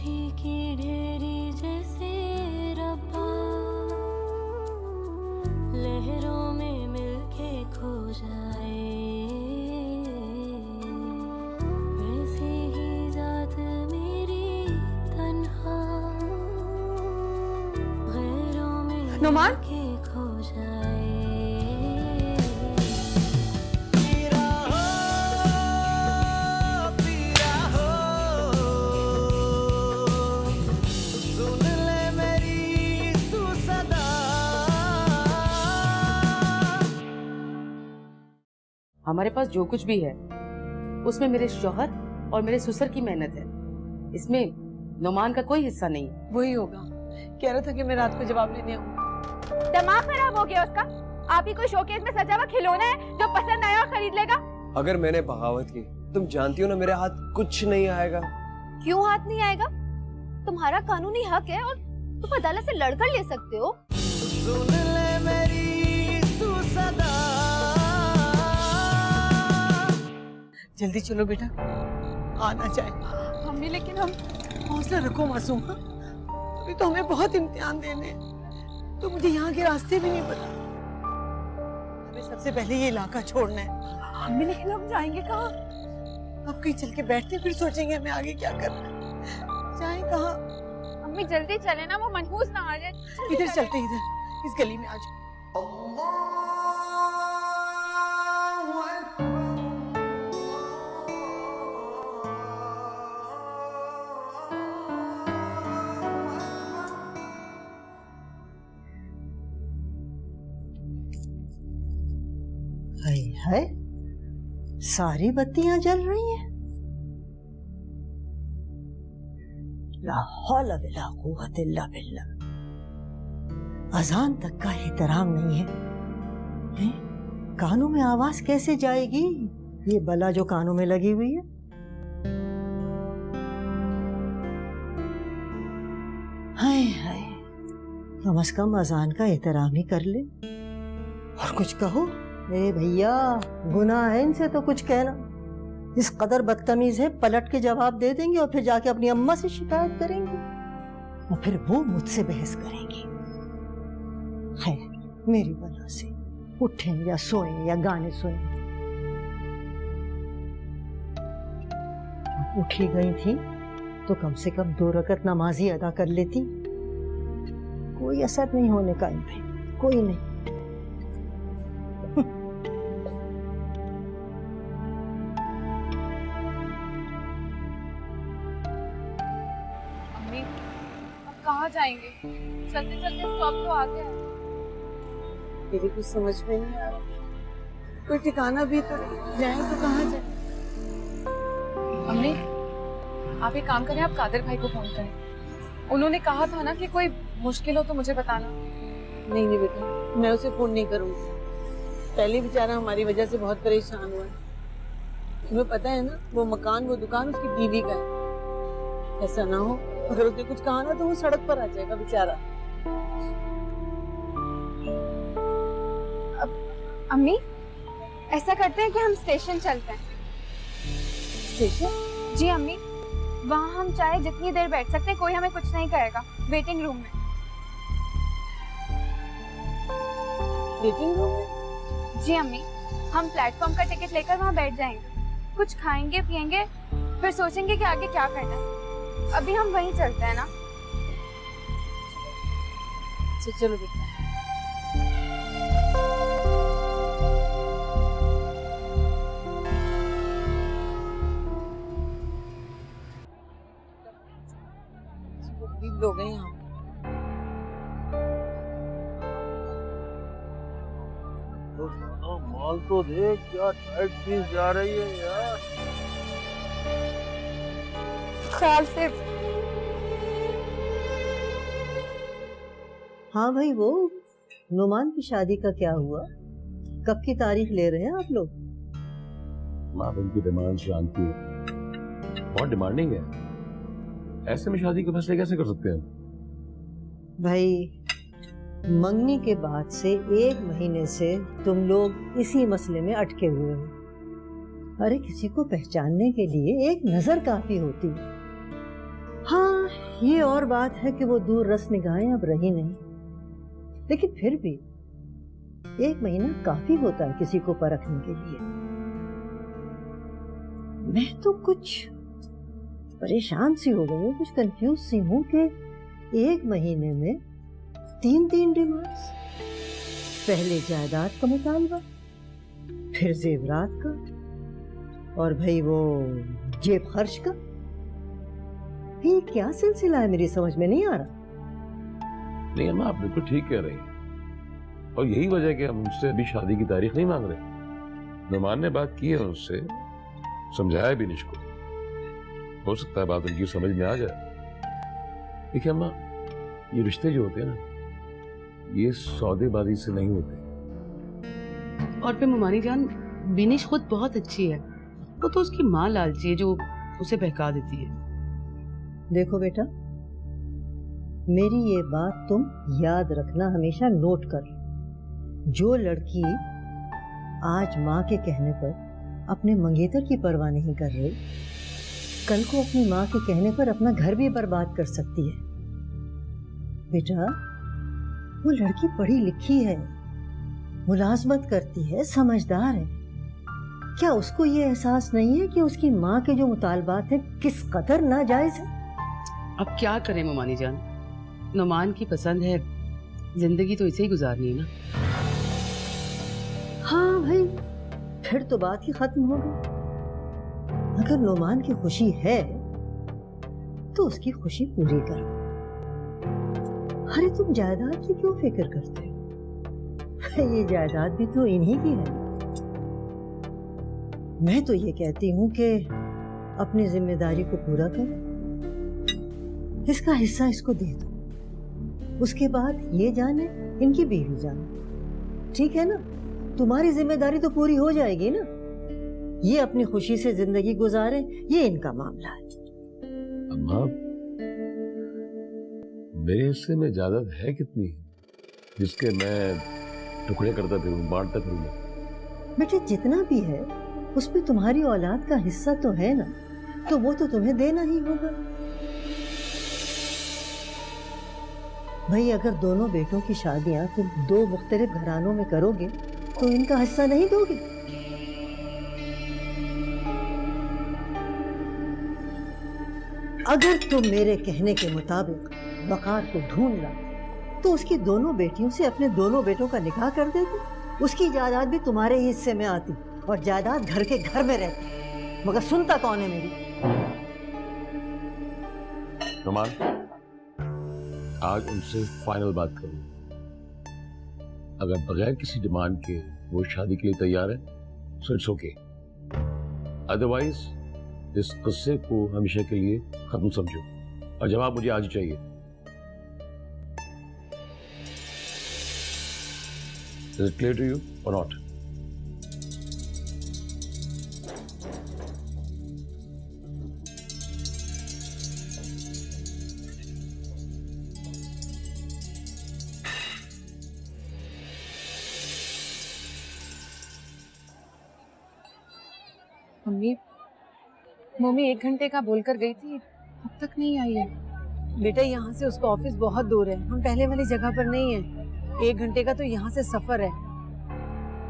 मिट्टी की ढेरी जैसे रब्बा, लहरों में मिलके खो जाए, वैसे ही जात मेरी तन्हा, गैरों में मिलके खो जाए। हमारे पास जो कुछ भी है उसमें मेरे शौहर और मेरे ससुर की मेहनत है, इसमें नुमान का कोई हिस्सा नहीं है। वही होगा, कह रहा था कि मैं रात को जवाब लेने आऊंगा। दिमाग खराब हो गया उसका। आप ही कोई शोकेस में सजा हुआ खिलौना है जो पसंद आया और खरीद लेगा। अगर मैंने बगावत की, तुम जानती हो ना मेरे हाथ कुछ नहीं आएगा। क्यों हाथ नहीं आएगा? तुम्हारा कानूनी हक है और तुम अदालत से लड़कर ले सकते हो। सुन ले मेरी तू सदा। जल्दी चलो बेटा, आना चाहिए। मम्मी लेकिन हम हौसला रखो मासूम। अभी तो हमें बहुत इम्तिहान देने हैं, तो मुझे यहाँ के रास्ते भी नहीं पता। हमें सबसे पहले ये इलाका छोड़ना है। मम्मी लेकिन हम जाएंगे कहाँ? अब कहीं चल के बैठते फिर सोचेंगे हमें आगे क्या करना है। जाएं कहाँ? मम्मी जल्दी चले ना, वो मनहूस ना आ जाए। इधर चलते, इधर इस गली में आ जाओ। हाय हाय, सारी बत्तियां जल रही हैं। ला हौला वला कुव्वता इल्ला बिल्लाह। अजान तक का एहतराम नहीं है, हैं? कानों में आवाज कैसे जाएगी? ये बला जो कानों में लगी हुई है। हाय हाय, कम से कम अजान का एहतराम ही कर ले और कुछ कहो। ए भैया, गुनाह है इनसे तो कुछ कहना। इस कदर बदतमीज है, पलट के जवाब दे देंगे और फिर जाके अपनी अम्मा से शिकायत करेंगे और फिर वो मुझसे बहस करेंगी। खैर, मेरी वजह से उठें या सोएं या गाने सुनें। उठी गई थी तो कम से कम 2 रकत नमाज ही अदा कर लेती। कोई असर नहीं होने का इन पे, कोई नहीं। कहाँ जाएंगे? चलते चलते स्टॉप तो आ गया है। मेरी कुछ समझ में नहीं आ रहा, कोई ठिकाना भी तो नहीं। जाएं तो कहाँ जाएं? अम्मी, आप एक काम करें, आप कादिर भाई को फोन करें। उन्होंने कहा था ना कि कोई मुश्किल हो तो मुझे बताना। नहीं नहीं बेटा, मैं उसे फोन नहीं करूँगी। पहले बेचारा हमारी वजह से बहुत परेशान हुआ है। तुम्हें पता है ना, वो मकान, वो दुकान उसकी बीवी का है। ऐसा ना हो अगर उसने कुछ कहा ना तो वो सड़क पर आ जाएगा बेचारा। अम्मी, ऐसा करते हैं कि हम स्टेशन चलते हैं। स्टेशन? जी अम्मी, वहाँ हम चाहे जितनी देर बैठ सकते हैं, कोई हमें कुछ नहीं कहेगा। वेटिंग रूम में। वेटिंग रूम में? जी अम्मी, हम प्लेटफॉर्म का टिकट लेकर वहाँ बैठ जाएंगे, कुछ खाएंगे पिएंगे, फिर सोचेंगे कि आगे क्या करना है। अभी हम वहीं चलते हैं ना? चलो बेटा। लोग हैं यहाँ। माल तो देख, क्या टाइट चीज जा रही है यार। ख्याल से। हाँ भाई, वो नुमान की शादी का क्या हुआ? कब की तारीख ले रहे हैं आप लोग? माँ उनकी डिमांड जानती है, बहुत डिमांडिंग है। ऐसे में शादी के फैसले कैसे कर सकते हैं? भाई, मंगनी के बाद से 1 महीने से तुम लोग इसी मसले में अटके हुए हो। अरे किसी को पहचानने के लिए एक नजर काफी होती है। हाँ, ये और बात है कि वो दूर रस निगाहें अब रही नहीं, लेकिन फिर भी 1 महीना काफी होता है किसी को परखने के लिए। मैं तो कुछ परेशान सी हो गई हूँ, कुछ कंफ्यूज सी हूँ कि 1 महीने में 3 डिमांड्स। पहले जायदाद का मुतालबा, फिर जेवरात का, और भाई वो जेब खर्च का। ये क्या सिलसिला है, मेरी समझ में नहीं आ रहा। नहीं अम्मा, आप बिल्कुल ठीक कह रही हैं, और यही वजह है कि हम उनसे अभी शादी की तारीख नहीं मांग रहे। नुमान ने बात की है उससे, समझाया भी निश को, हो सकता है बात उनकी समझ में आ जाए। देखिए अम्मा, ये रिश्ते जो होते हैं ना, ये सौदेबाजी से नहीं होते। और फिर मुमानी जान, बिनिश खुद बहुत अच्छी है, वो तो उसकी माँ लालची है जो उसे बहका देती है। देखो बेटा, मेरी ये बात तुम याद रखना, हमेशा नोट कर। जो लड़की आज माँ के कहने पर अपने मंगेतर की परवाह नहीं कर रही, कल को अपनी माँ के कहने पर अपना घर भी बर्बाद कर सकती है। बेटा, वो लड़की पढ़ी लिखी है, मुलाजमत करती है, समझदार है। क्या उसको ये एहसास नहीं है कि उसकी माँ के जो मुतालबात हैं किस कदर नाजायज है? अब क्या करें मुमानी जान, नुमान की पसंद है, जिंदगी तो इसे ही गुजारनी है ना। हाँ भाई, फिर तो बात ही खत्म हो गई। अगर नुमान की खुशी है तो उसकी खुशी पूरी करो। अरे तुम जायदाद की क्यों फिक्र करते हो? ये जायदाद भी तो इन्हीं की है। मैं तो ये कहती हूँ कि अपनी जिम्मेदारी को पूरा करो, इसका हिस्सा इसको दे दो, उसके बाद ये जाने इनकी बीवी जाने। ठीक है ना? तुम्हारी जिम्मेदारी तो पूरी हो जाएगी ना। ये अपनी खुशी से जिंदगी गुजारे, ये इनका मामला है। अम्मा, मेरे हिस्से में जायदाद है कितनी जिसके मैं टुकड़े करता फिरूं, बांटता फिरूं? बेटे, जितना भी है उसमें तुम्हारी औलाद का हिस्सा तो है ना, तो वो तो तुम्हें देना ही होगा। भाई, अगर दोनों बेटों की शादियां तुम 2 मुख्तलिफ घरानों में करोगे तो इनका हिस्सा नहीं दोगे? अगर तुम मेरे कहने के मुताबिक वकार को ढूंढ लाते तो उसकी दोनों बेटियों से अपने दोनों बेटों का निकाह कर देते, उसकी जायदाद भी तुम्हारे हिस्से में आती और जायदाद घर के घर में रहती। मगर सुनता कौन है मेरी? नुमान, आज उनसे फाइनल बात करूँ। अगर बगैर किसी डिमांड के वो शादी के लिए तैयार है, सो इट्स ओके। अदरवाइज इस किस्से को हमेशा के लिए खत्म समझो, और जवाब मुझे आज ही चाहिए। Is it clear to you or not? Mummy 1 घंटे का बोलकर गई थी, अब तक नहीं आई है। बेटा, यहाँ से उसका ऑफिस बहुत दूर है, हम पहले वाली जगह पर नहीं है। 1 घंटे का तो यहाँ से सफर है।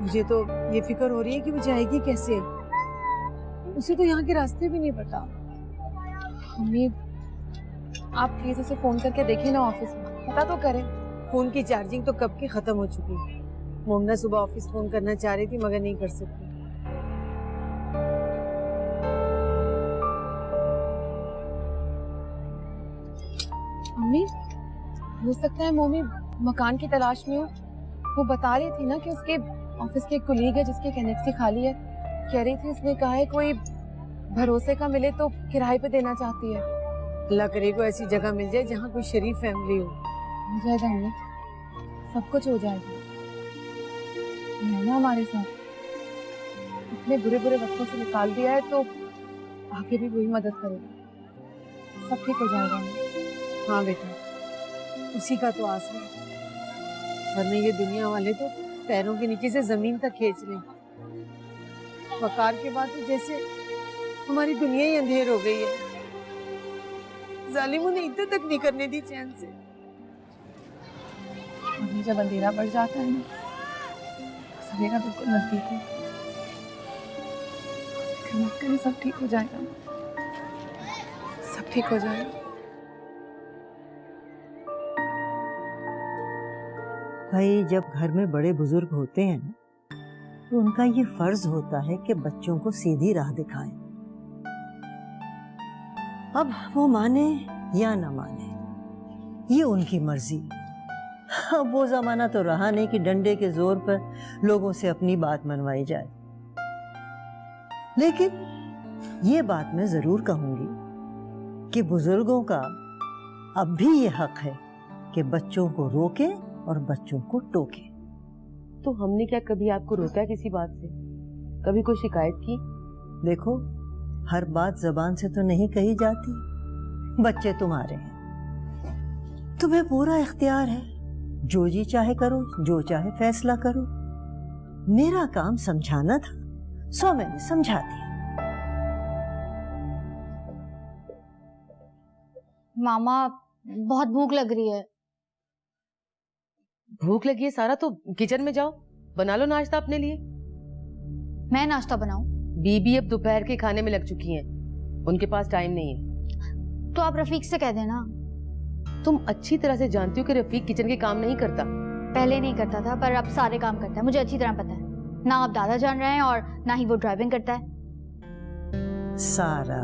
मुझे तो ये फिक्र हो रही है कि वो जाएगी कैसे। उसे तो यहाँ के रास्ते भी नहीं पता। मम्मी, आप प्लीज उसे फोन करके देखिए ना ऑफिस में, पता तो करें। फोन की चार्जिंग तो कब की खत्म हो चुकी है। मोमना सुबह ऑफिस फोन करना चाह रही थी मगर नहीं कर सकी। मम्मी, हो सकता है मोमी मकान की तलाश में हो। वो बता रही थी ना कि उसके ऑफिस के एक कुलीग है जिसकी कनेक्सी खाली है। कह रही थी उसने कहा है कोई भरोसे का मिले तो किराए पे देना चाहती है। अल्लाह करे को ऐसी जगह मिल जाए जहाँ कोई शरीफ फैमिली हो। हो जाएगा मम्मी, सब कुछ हो जाएगा। है ना हमारे साथ, इतने बुरे बुरे वक्तों से निकाल दिया है तो आगे भी वही मदद करेगा। सब ठीक हो जाएगा मम्मी। हाँ बेटा, उसी का तो आस है, वरना ये दुनिया वाले तो पैरों के नीचे से जमीन तक खींच लें। वकार के बाद तो जैसे हमारी दुनिया ही अंधेर हो गई है। जालिमों ने इधर तक नहीं करने दी चैन से। मम्मी जब अंधेरा बढ़ जाता है ना, सवेरा बिल्कुल नजदीक है। फिक्र मत करें, सब ठीक हो जाएगा, सब ठीक हो जाएगा। भाई जब घर में बड़े बुजुर्ग होते हैं ना, तो उनका ये फर्ज होता है कि बच्चों को सीधी राह दिखाएं। अब वो माने या ना माने, ये उनकी मर्जी। अब वो जमाना तो रहा नहीं कि डंडे के जोर पर लोगों से अपनी बात मनवाई जाए। लेकिन ये बात मैं जरूर कहूंगी कि बुजुर्गों का अब भी ये हक है कि बच्चों को रोके और बच्चों को टोके। तो हमने क्या कभी आपको रोका किसी बात से? कभी कोई शिकायत की? देखो, हर बात जबान से तो नहीं कही जाती। बच्चे तुम्हारे हैं, तुम्हें पूरा इख्तियार है, जो जी चाहे करो, जो चाहे फैसला करो। मेरा काम समझाना था, सो मैंने समझा दिया। मामा बहुत भूख लग रही है। भूख लगी है सारा तो किचन में जाओ, बना लो नाश्ता अपने लिए। मैं नाश्ता बनाऊं? बीबी अब दोपहर के खाने में लग चुकी हैं, उनके पास टाइम नहीं है। तो आप रफीक से कह देना। तुम अच्छी तरह से जानती हो कि रफीक किचन के काम नहीं करता। पहले नहीं करता था, पर अब सारे काम करता है, मुझे अच्छी तरह पता है। ना आप दादा जान रहे हैं और ना ही वो ड्राइविंग करता है। सारा,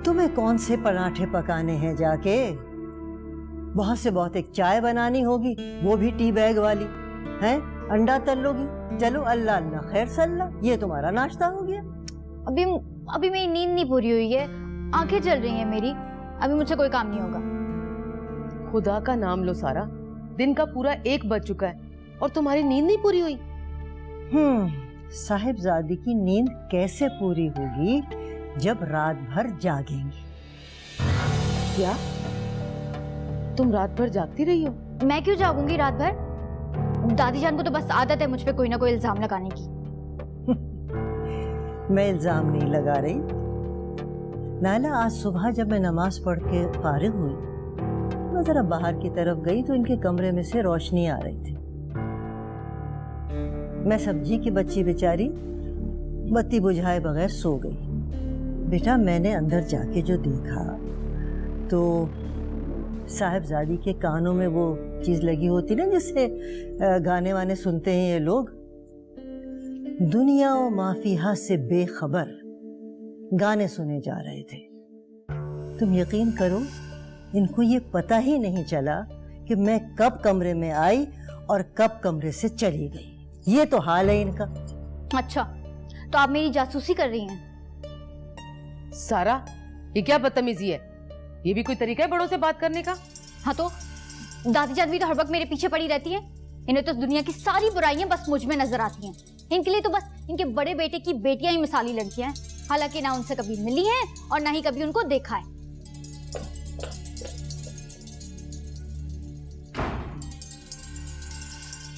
तुम्हें कौन से पराठे पकाने हैं जाके? बहुत से बहुत एक चाय बनानी होगी, वो भी टी बैग वाली है। अंडा तल लोगी, चलो अल्लाह अल्लाह खैर सल्ला, ये तुम्हारा नाश्ता हो गया। अभी मेरी नींद नहीं पूरी हुई है, आंखें चल रही हैं मेरी, अभी मुझसे कोई काम नहीं होगा। खुदा का नाम लो सारा, दिन का पूरा 1 बज चुका है और तुम्हारी नींद नहीं पूरी हुई। साहिबजादी की नींद कैसे पूरी होगी जब रात भर जागेंगी? क्या तुम रात भर जागती रही हो? मैं क्यों जागूंगी रात भर? दादी जान को तो बस आदत है मुझ पे कोई ना कोई इल्जाम लगाने की। मैं इल्जाम नहीं लगा रही नाला। आज सुबह जब मैं नमाज पढ़ के फारिग हुई, मैं जरा बाहर की तरफ गई तो इनके कमरे में से रोशनी आ रही थी। मैं सब्जी की बच्ची बेचारी बत्ती बुझाए बगैर सो गई। बेटा, मैंने अंदर जाके जो देखा तो साहिबजादी के कानों में वो चीज लगी होती ना जिससे गाने वाने सुनते हैं ये लोग, दुनिया और माफिया से बेखबर गाने सुने जा रहे थे। तुम यकीन करो, इनको ये पता ही नहीं चला कि मैं कब कमरे में आई और कब कमरे से चली गई। ये तो हाल है इनका। अच्छा, तो आप मेरी जासूसी कर रही हैं? सारा, ये क्या बदतमीजी है? ये भी कोई तरीका है बड़ों से बात करने का? हाँ तो दादी जान भी तो हर वक्त मेरे पीछे पड़ी रहती है। इन्हें तो दुनिया की सारी बुराइयां बस मुझ में नजर आती हैं। इनके लिए तो बस इनके बड़े बेटे की बेटियां ही मिसाली लड़कियां हैं, हालांकि ना उनसे कभी मिली हैं और ना ही कभी उनको देखा है।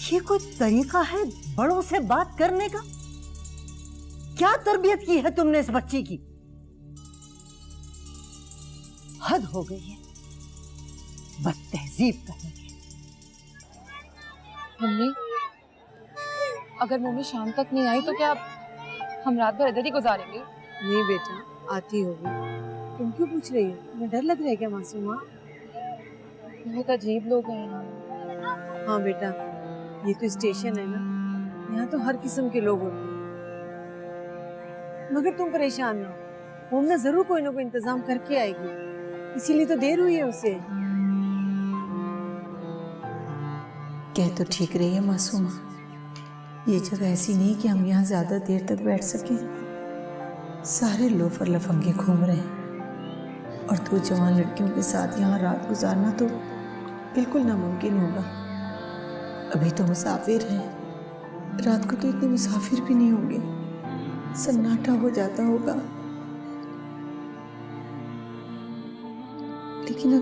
ये कोई तरीका है बड़ों से बात करने का? क्या तरबियत की है तुमने इस बच्ची की? हद हो गई है बदतहजीब करने की। मम्मी, अगर मम्मी शाम तक नहीं आई तो क्या हम रात भर इधर ही गुजारेंगे? नहीं बेटा, आती होगी। तुम क्यों पूछ रही हो? तुम्हें डर लग रहा है क्या मासूमा? बहुत अजीब लोग हैं यहाँ। हाँ बेटा, ये तो स्टेशन है ना, यहाँ तो हर किस्म के लोग होते हैं। मगर तुम परेशान ना हो, वो ना जरूर कोई ना कोई इंतजाम करके आएगी, इसीलिए तो देर हुई है उसे। कह तो ठीक रही है मासूमा, ये जगह ऐसी नहीं कि हम यहाँ ज्यादा देर तक बैठ सकें। सारे लोफर लफंगे घूम रहे हैं और 2 जवान लड़कियों के साथ यहाँ रात गुजारना तो बिल्कुल नामुमकिन होगा। अभी तो मुसाफिर हैं, रात को तो इतने मुसाफिर भी नहीं होंगे, सन्नाटा हो जाता होगा। लेकिन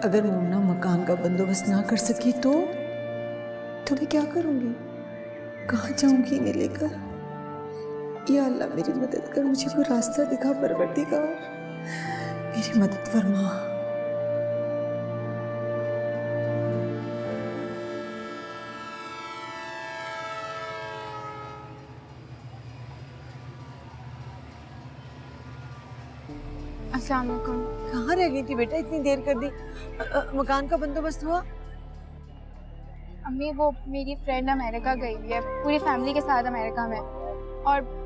अगर मोमना मकान का बंदोबस्त ना कर सकी तो मैं क्या करूंगी? कहाँ जाऊंगी इन्हें लेकर? या अल्लाह मेरी मदद कर, मुझे कोई रास्ता दिखा परवरदिगार, मेरी मदद फरमा। अस्सलाम वालेकुम। कहाँ रह गई थी बेटा, इतनी देर कर दी? मकान का बंदोबस्त हुआ? अम्मी वो मेरी फ्रेंड अमेरिका गई हुई है, पूरी फैमिली के साथ अमेरिका में, और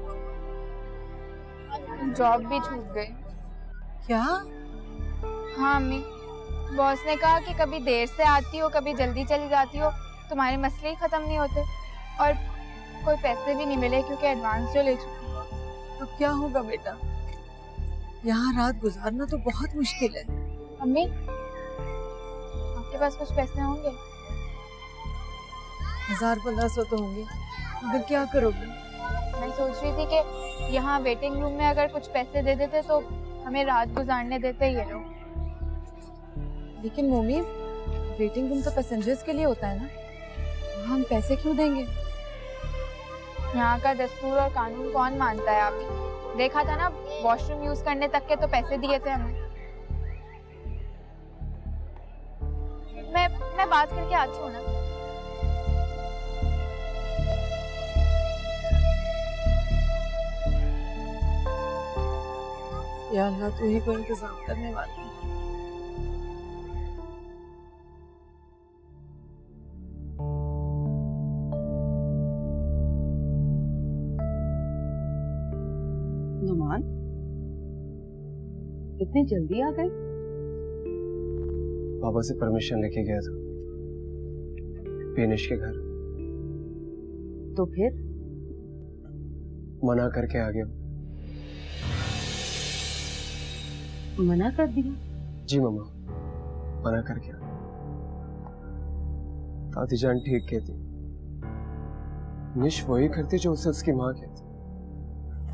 जॉब भी छूट गई। क्या? हाँ अम्मी, बॉस ने कहा कि कभी देर से आती हो, कभी जल्दी चली जाती हो, तुम्हारे मसले ही ख़त्म नहीं होते, और कोई पैसे भी नहीं मिले क्योंकि एडवांस जो ले चुकी हूँ। तो क्या होगा बेटा? यहाँ रात गुजारना तो बहुत मुश्किल है। अम्मी आपके पास कुछ पैसे होंगे? 1000-1500 तो होंगे, मगर क्या करोगे? मैं सोच रही थी कि यहाँ वेटिंग रूम में अगर कुछ पैसे दे देते तो हमें रात गुजारने देते ये लोग। लेकिन मोमी, वेटिंग रूम तो पैसेंजर्स के लिए होता है ना, हम पैसे क्यों देंगे? यहाँ का दस्तूर और कानून कौन मानता है? आप देखा था ना, वॉशरूम यूज करने तक के तो पैसे दिए थे हमें। मैं बात करके आती हूँ ना। या अल्लाह, तू ही को इंतजाम करने वाली है। नुमान, इतनी जल्दी आ गए? पापा से परमिशन लेके गया था पेनिश के घर। तो फिर मना करके आ गया। मना कर दिया? जी मम्मा, मना करके। दादी जान ठीक कहती, निश वही करती जो उसे उसकी माँ कहती।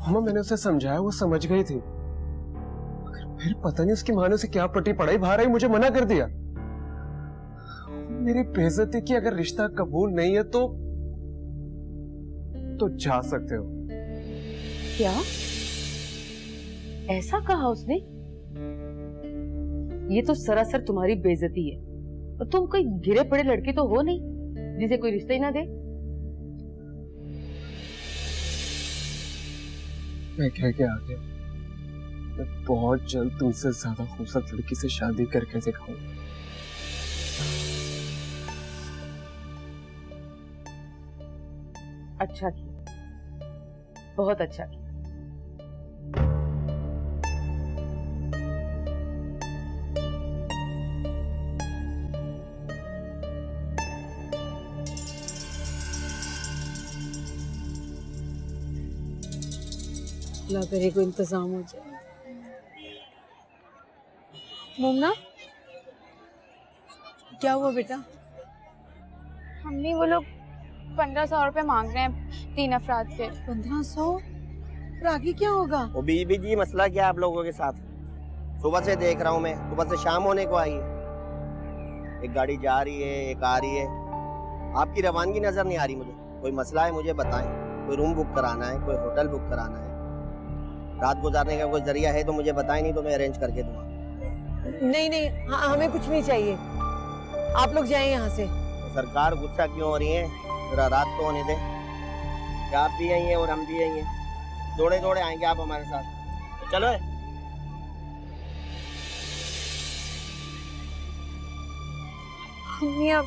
मम्मा मैंने उसे समझाया, वो समझ गई थी, मगर फिर पता नहीं उसकी माँ ने उसे क्या पट्टी पढ़ाई, बाहर आई मुझे मना कर दिया। मेरी बेइज्जती की। अगर रिश्ता कबूल नहीं है तो जा सकते हो। क्या ऐसा कहा उसने? ये तो सरासर तुम्हारी बेइज्जती है, और तुम कोई गिरे पड़े लड़की तो हो नहीं जिसे कोई रिश्ता ही ना दे। मैं कह के आ गया, मैं बहुत जल्द तुमसे ज्यादा खूबसूरत लड़की से शादी करके दिखाऊंगा। अच्छा किया, बहुत अच्छा किया। अल्लाह करे को इंतजाम हो जाए। मोमना, क्या हुआ बेटा? अम्मी वो लोग 1500 रुपए मांग रहे हैं 3 अफराद के। 1500? और आगे क्या होगा? वो बीबी जी, मसला क्या है आप लोगों के साथ? सुबह से देख रहा हूँ मैं, सुबह से शाम होने को आई है। एक गाड़ी जा रही है, एक आ रही है, आपकी रवानगी नजर नहीं आ रही मुझे। कोई मसला है मुझे बताएं। कोई रूम बुक कराना है, कोई होटल बुक कराना है, रात गुजारने का कोई जरिया है तो मुझे बताएं, नहीं तो मैं अरेंज करके दूंगा। नहीं नहीं, हमें कुछ नहीं चाहिए, आप लोग जाएं यहाँ से। तो सरकार गुस्सा क्यों हो रही है? जरा रात तो होने दें। क्या आप भी यही हैं और हम भी यही हैं? दौड़े दौड़े आएंगे आप हमारे साथ, तो चलो। अम्मी आप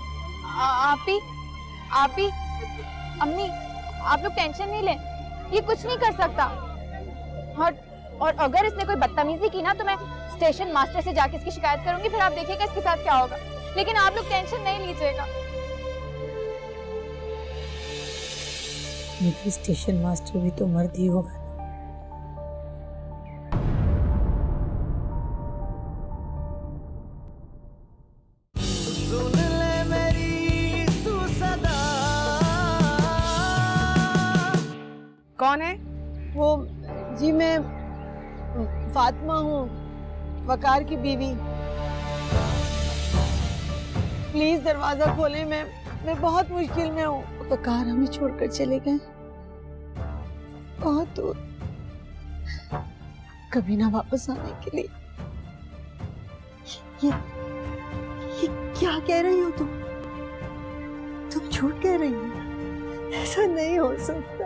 ही अम्मी, आप लोग टेंशन नहीं लें, ये कुछ नहीं कर सकता। और अगर इसने कोई बदतमीजी की ना तो मैं स्टेशन मास्टर से जाके इसकी शिकायत करूंगी, फिर आप देखिएगा इसके साथ क्या होगा। लेकिन आप लोग टेंशन नहीं लीजिएगा। लेकिन स्टेशन मास्टर भी तो मर्द ही होगा। सुन ले मेरी तू सदा। कौन है? वो जी, मैं फातिमा हूँ, वकार की बीवी। प्लीज दरवाजा खोलें, मैं बहुत मुश्किल में हूँ। वकार हमें छोड़कर चले गए। बहुत दूर, कभी ना वापस आने के लिए। ये क्या कह रही हो तुम झूठ कह रही हो। ऐसा नहीं हो सकता।